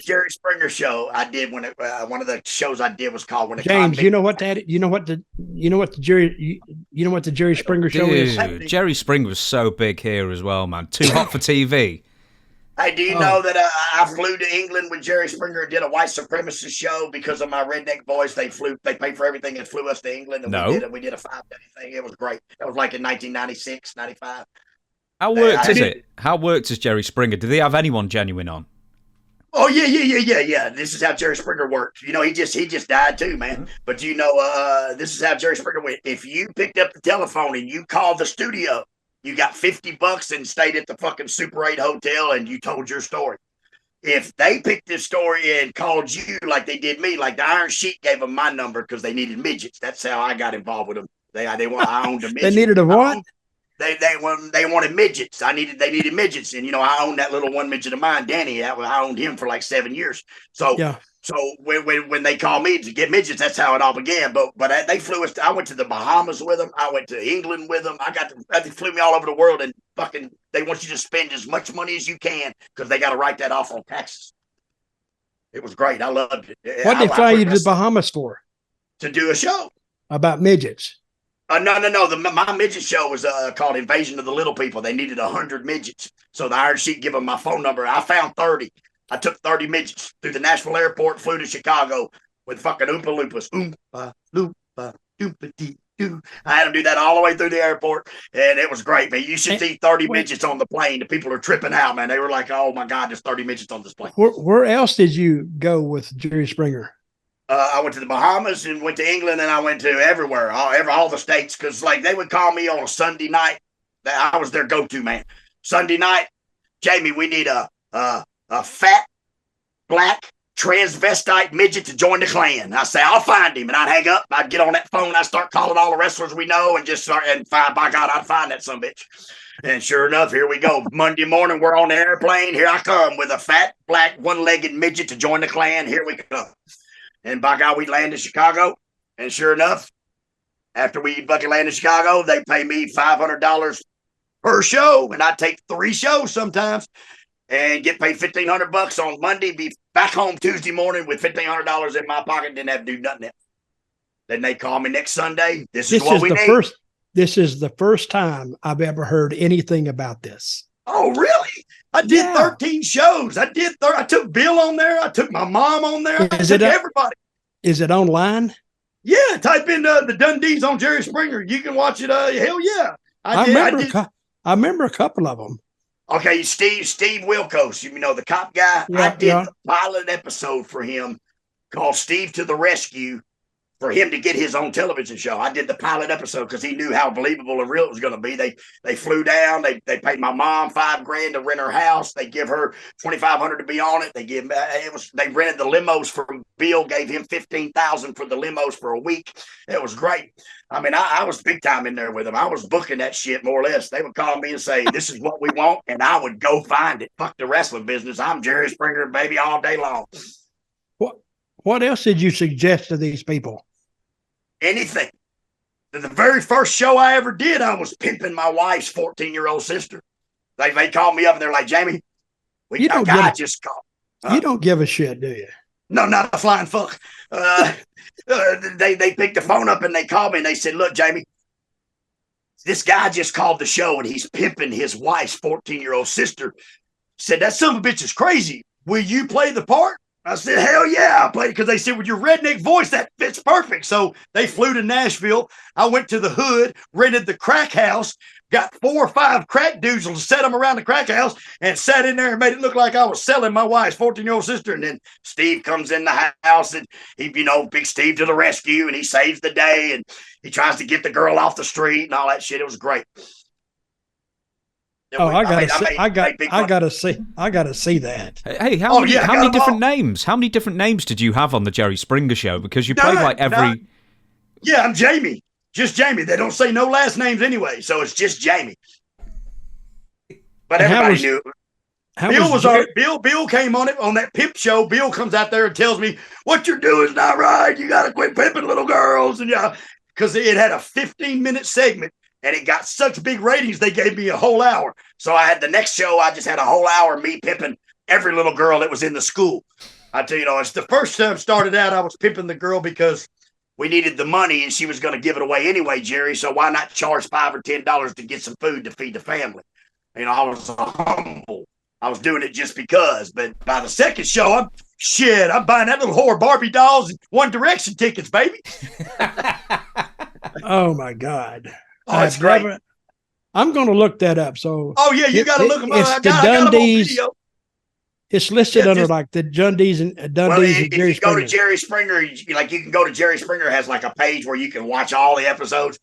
Jerry Springer show I did when one of the shows I did was called When a James, Convict. you know what the Jerry Springer show is? Jerry Springer was so big here as well, man. Too hot for TV. Hey, do you know that I flew to England with Jerry Springer and did a white supremacist show because of my redneck voice? They paid for everything and flew us to England, and we did a 5-day thing. It was great. It was like in 1996, 95. How worked is it? How worked is Jerry Springer? Do they have anyone genuine on? Oh yeah. This is how Jerry Springer worked. You know, he just died too, man. Mm-hmm. But you know, this is how Jerry Springer went. If you picked up the telephone and you called the studio, you got $50 and stayed at the fucking Super 8 hotel and you told your story. If they picked this story and called you like they did me, like the Iron Sheik gave them my number because they needed midgets. That's how I got involved with them. I owned a midget. They needed a what? They wanted midgets. They needed midgets, and you know I owned that little one midget of mine, Danny. I owned him for like 7 years. So yeah. So when they called me to get midgets, that's how it all began. But they flew us. I went to the Bahamas with them. I went to England with them. They flew me all over the world, and fucking they want you to spend as much money as you can because they got to write that off on taxes. It was great. I loved it. What did they fly you to the Bahamas for? To do a show about midgets. No. My midget show was called Invasion of the Little People. They needed 100 midgets. So the Iron Sheik gave them my phone number. I found 30. I took 30 midgets through the Nashville airport, flew to Chicago with fucking Oompa Loompas. Oompa Loompa, Oompa Dee Doo. I had them do that all the way through the airport, and it was great, man. You should see 30 midgets on the plane. The people are tripping out, man. They were like, oh, my God, there's 30 midgets on this plane. Where else did you go with Jerry Springer? I went to the Bahamas and went to England, and I went to everywhere, all the states, because like they would call me on a Sunday night. I was their go-to man. Sunday night, Jamie, we need a fat, black, transvestite midget to join the clan. I say, I'll find him, and I'd hang up. I'd get on that phone. I'd start calling all the wrestlers we know, and just start and find. By God, I'd find that sumbitch. And sure enough, here we go. Monday morning, we're on the airplane. Here I come with a fat, black, one-legged midget to join the clan. Here we come. And by God, we land in Chicago. And sure enough, after we fucking land in Chicago, they pay me $500 per show. And I take 3 shows sometimes and get paid $1,500 on Monday, be back home Tuesday morning with $1,500 in my pocket, didn't have to do nothing else. Then they call me next Sunday. This is what we need. This is the first time I've ever heard anything about this. Oh, really? I did 13 shows. I took Bill on there. I took my mom on there. I took everybody. Is it online? Yeah. Type in the Dundees on Jerry Springer. You can watch it. Hell yeah. I remember a couple of them. Okay. Steve Wilkos, you know, the cop guy. Yeah, I did the pilot episode for him called Steve to the Rescue, for him to get his own television show. I did the pilot episode because he knew how believable and real it was going to be. They flew down. They paid my mom $5,000 to rent her house. They give her $2,500 to be on it. They rented the limos from Bill, gave him $15,000 for the limos for a week. It was great. I mean, I was big time in there with them. I was booking that shit more or less. They would call me and say, this is what we want. And I would go find it. Fuck the wrestling business. I'm Jerry Springer, baby, all day long. What else did you suggest to these people? Anything. The very first show I ever did, I was pimping my wife's 14-year-old sister. They called me up and they're like, Jamie, just called. You don't give a shit, do you? No, not a flying fuck. They picked the phone up and they called me and they said, look, Jamie, this guy just called the show and he's pimping his wife's 14-year-old sister. Said, that son of a bitch is crazy. Will you play the part? I said, hell yeah, I played, because they said, with your redneck voice, that fits perfect. So they flew to Nashville. I went to the hood, rented the crack house, got 4 or 5 crack dudes to set them around the crack house, and sat in there and made it look like I was selling my wife's 14-year-old sister. And then Steve comes in the house, and he, big Steve to the rescue, and he saves the day, and he tries to get the girl off the street and all that shit. It was great. Oh, I gotta see that. Hey, how many different names? How many different names did you have on the Jerry Springer show? Because you played like every. Yeah, I'm Jamie. Just Jamie. They don't say no last names anyway, so it's just Jamie. But everybody knew. Bill came on it on that pimp show. Bill comes out there and tells me, what you're doing is not right. You got to quit pimping little girls. And because it had a 15-minute segment. And it got such big ratings, they gave me a whole hour. So I had the next show, I just had a whole hour me pimping every little girl that was in the school. I tell you, it's the first time started out, I was pimping the girl because we needed the money and she was going to give it away anyway, Jerry. So why not charge $5 or $10 to get some food to feed the family? I was humble. I was doing it just because. But by the second show, I'm buying that little whore Barbie dolls and One Direction tickets, baby. Oh my God! Oh, it's great. I'm going to look that up. So, you got to look them up. It's the Dundee's. It's listed Yeah, under like the Dundee's and Dundee's and Jerry if you go Springer. to Jerry Springer, you can go to Jerry Springer, has like a page where you can watch all the episodes.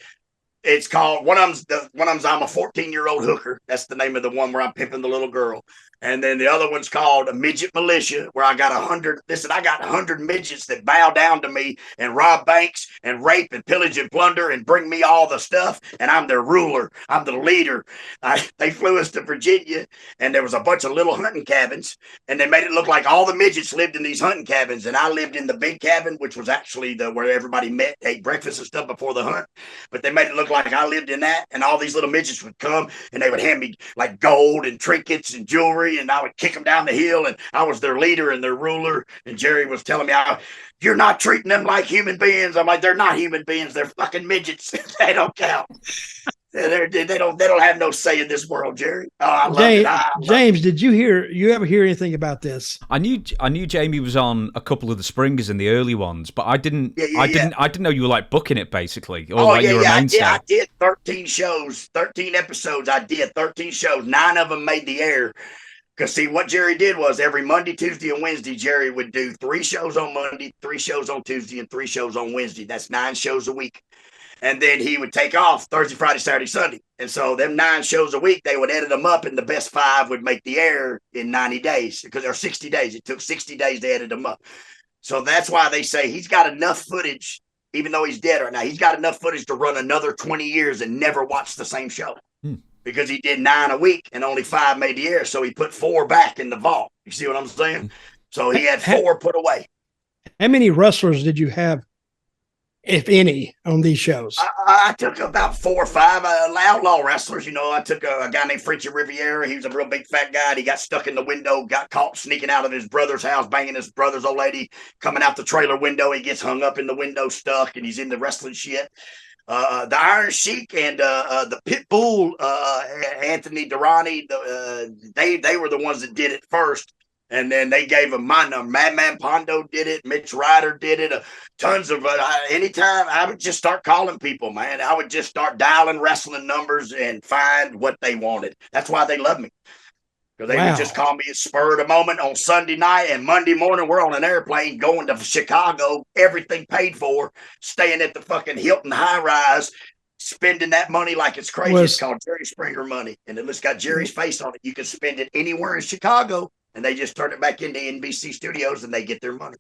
It's called one of them's I'm a 14-year-old hooker. That's the name of the one where I'm pimping the little girl. And then the other one's called a midget militia, where I got 100. Listen, I got 100 midgets that bow down to me and rob banks and rape and pillage and plunder and bring me all the stuff. And I'm their ruler. I'm the leader. They flew us to Virginia, and there was a bunch of little hunting cabins, and they made it look like all the midgets lived in these hunting cabins, and I lived in the big cabin, which was actually where everybody met, ate breakfast and stuff before the hunt. But they made it look like I lived in that, and all these little midgets would come, and they would hand me like gold and trinkets and jewelry, and I would kick them down the hill, and I was their leader and their ruler. And Jerry was telling me, you're not treating them like human beings. I'm like, they're not human beings. They're fucking midgets. They don't count. They don't have no say in this world, Jerry. Oh, I love it. James, did you ever hear anything about this? I knew Jamie was on a couple of the Springers in the early ones, but I didn't know you were like booking it basically, or you were a mainstay. I did 13 shows, 13 episodes. I did 13 shows. 9 of them made the air. Because, see, what Jerry did was every Monday, Tuesday, and Wednesday, Jerry would do 3 shows on Monday, 3 shows on Tuesday, and 3 shows on Wednesday. That's 9 shows a week. And then he would take off Thursday, Friday, Saturday, Sunday. And so them 9 shows a week, they would edit them up, and the best 5 would make the air in 90 days, because they're 60 days. It took 60 days to edit them up. So that's why they say he's got enough footage, even though he's dead right now, he's got enough footage to run another 20 years and never watch the same show. Because he did 9 a week and only 5 made the air. So he put 4 back in the vault. You see what I'm saying? So he had 4 put away. How many wrestlers did you have, if any, on these shows? I took about 4 or 5 outlaw wrestlers. I took a guy named Frenchy Riviera. He was a real big fat guy. He got stuck in the window, got caught sneaking out of his brother's house, banging his brother's old lady, coming out the trailer window. He gets hung up in the window, stuck, and he's in the wrestling shit. The Iron Sheik and the Pit Bull, Anthony Durrani, they were the ones that did it first. And then they gave him my number. Madman Pondo did it. Mitch Ryder did it. Tons of anytime I would just start calling people, man. I would just start dialing wrestling numbers and find what they wanted. That's why they love me. Because they would just call me at spur of the moment on Sunday night, and Monday morning we're on an airplane going to Chicago, everything paid for, staying at the fucking Hilton high rise, spending that money like it's crazy. It's called Jerry Springer money, and it's got Jerry's face on it. You can spend it anywhere in Chicago, and they just turn it back into NBC studios, and they get their money.